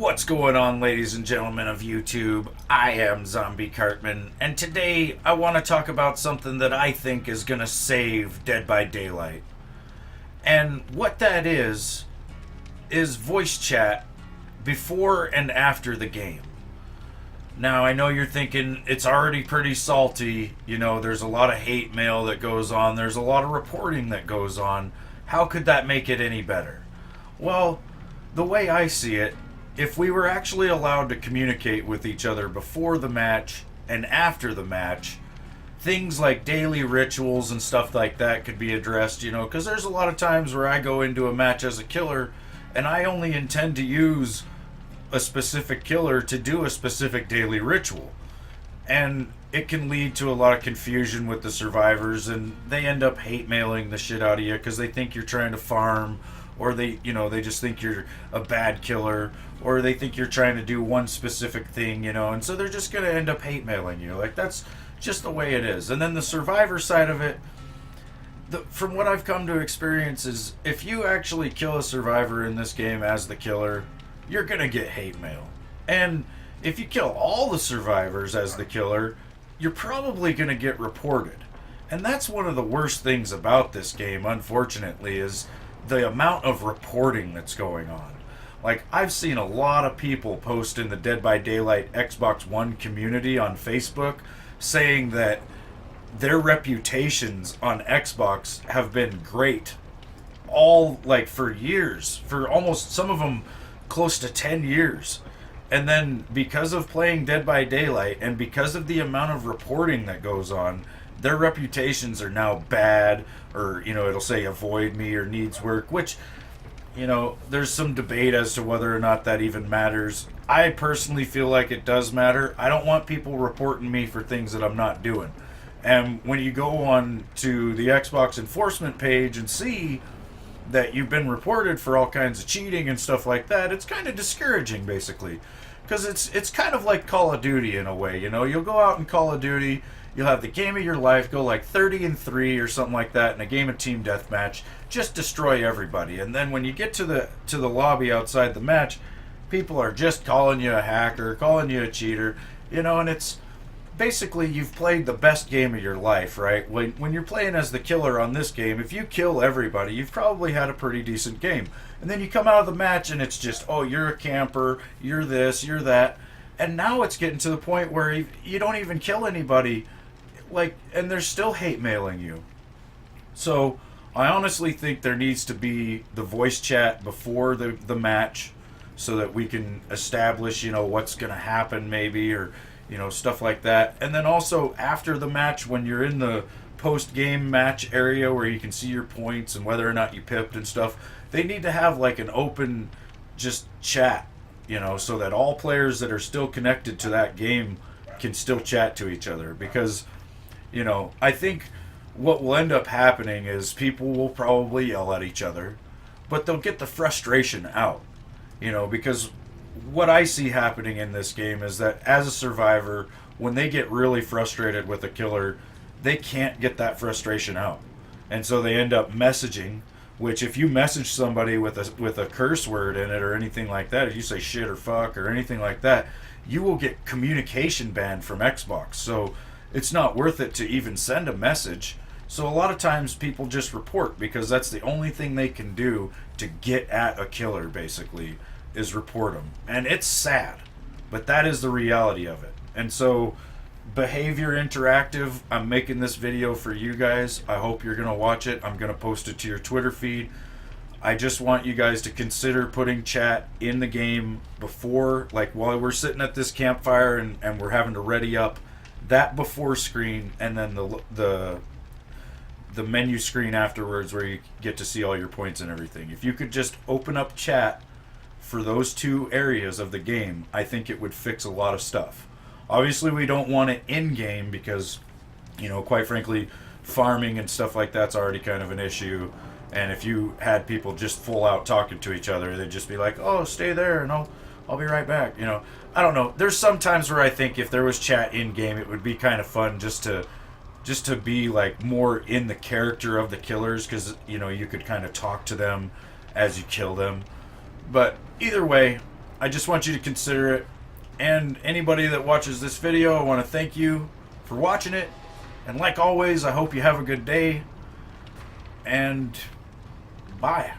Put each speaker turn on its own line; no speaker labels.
What's going on, ladies and gentlemen of YouTube? I am Zombie Cartman, and today I want to talk about something that I think is going to save Dead by Daylight. And what that is voice chat before and after the game. Now, I know you're thinking it's already pretty salty. You know, there's a lot of hate mail that goes on, there's a lot of reporting that goes on. How could that make it any better? Well, the way I see it, if we were actually allowed to communicate with each other before the match and after the match, things like daily rituals and stuff like that could be addressed, you know, because there's a lot of times where I go into a match as a killer and I only intend to use a specific killer to do a specific daily ritual. And it can lead to a lot of confusion with the survivors, and they end up hate mailing the shit out of you because they think you're trying to farm, or they just think you're a bad killer, or they think you're trying to do one specific thing, and so they're just going to end up hate mailing you. Like, that's just the way it is. And then the survivor side of it, from what I've come to experience, is if you actually kill a survivor in this game as the killer, you're going to get hate mail. And if you kill all the survivors as the killer, you're probably going to get reported. And that's one of the worst things about this game, unfortunately, is the amount of reporting that's going on. Like, I've seen a lot of people post in the Dead by Daylight Xbox One community on Facebook saying that their reputations on Xbox have been great all, like, for years, for almost, some of them close to 10 years. And then because of playing Dead by Daylight and because of the amount of reporting that goes on, their reputations are now bad, or, it'll say avoid me or needs work, which, there's some debate as to whether or not that even matters. I personally feel like it does matter. I don't want people reporting me for things that I'm not doing. And when you go on to the Xbox enforcement page and see that you've been reported for all kinds of cheating and stuff like that, it's kind of discouraging, basically. Because it's kind of like Call of Duty in a way, You'll go out in Call of Duty, you'll have the game of your life, go like 30-3 or something like that in a game of team deathmatch, just destroy everybody. And then when you get to the lobby outside the match, people are just calling you a hacker, calling you a cheater, and it's basically you've played the best game of your life, right? When you're playing as the killer on this game, if you kill everybody, you've probably had a pretty decent game. And then you come out of the match and it's just, oh, you're a camper, you're this, you're that. And now it's getting to the point where you don't even kill anybody, and they're still hate mailing you. So I honestly think there needs to be the voice chat before the match so that we can establish, what's going to happen maybe, or, stuff like that. And then also after the match, when you're in the post-game match area where you can see your points and whether or not you pipped and stuff, they need to have like an open just chat, so that all players that are still connected to that game can still chat to each other. Because, I think what will end up happening is people will probably yell at each other, but they'll get the frustration out, because what I see happening in this game is that as a survivor, when they get really frustrated with a killer, they can't get that frustration out. And so they end up messaging, which if you message somebody with a curse word in it or anything like that, if you say shit or fuck or anything like that, you will get communication banned from Xbox. So it's not worth it to even send a message. So a lot of times people just report, because that's the only thing they can do to get at a killer, basically, is report them. And it's sad, but that is the reality of it. And so Behavior Interactive, I'm making this video for you guys. I hope you're going to watch it. I'm going to post it to your Twitter feed. I just want you guys to consider putting chat in the game before, like while we're sitting at this campfire and we're having to ready up, that before screen, and then the menu screen afterwards where you get to see all your points and everything. If you could just open up chat for those two areas of the game, I think it would fix a lot of stuff. Obviously, we don't want it in-game because, quite frankly, farming and stuff like that's already kind of an issue. And if you had people just full out talking to each other, they'd just be like, oh, stay there and I'll be right back. I don't know. There's some times where I think if there was chat in-game, it would be kind of fun just to be like more in the character of the killers, because, you could kind of talk to them as you kill them. But either way, I just want you to consider it. And anybody that watches this video, I want to thank you for watching it. And like always, I hope you have a good day. And bye.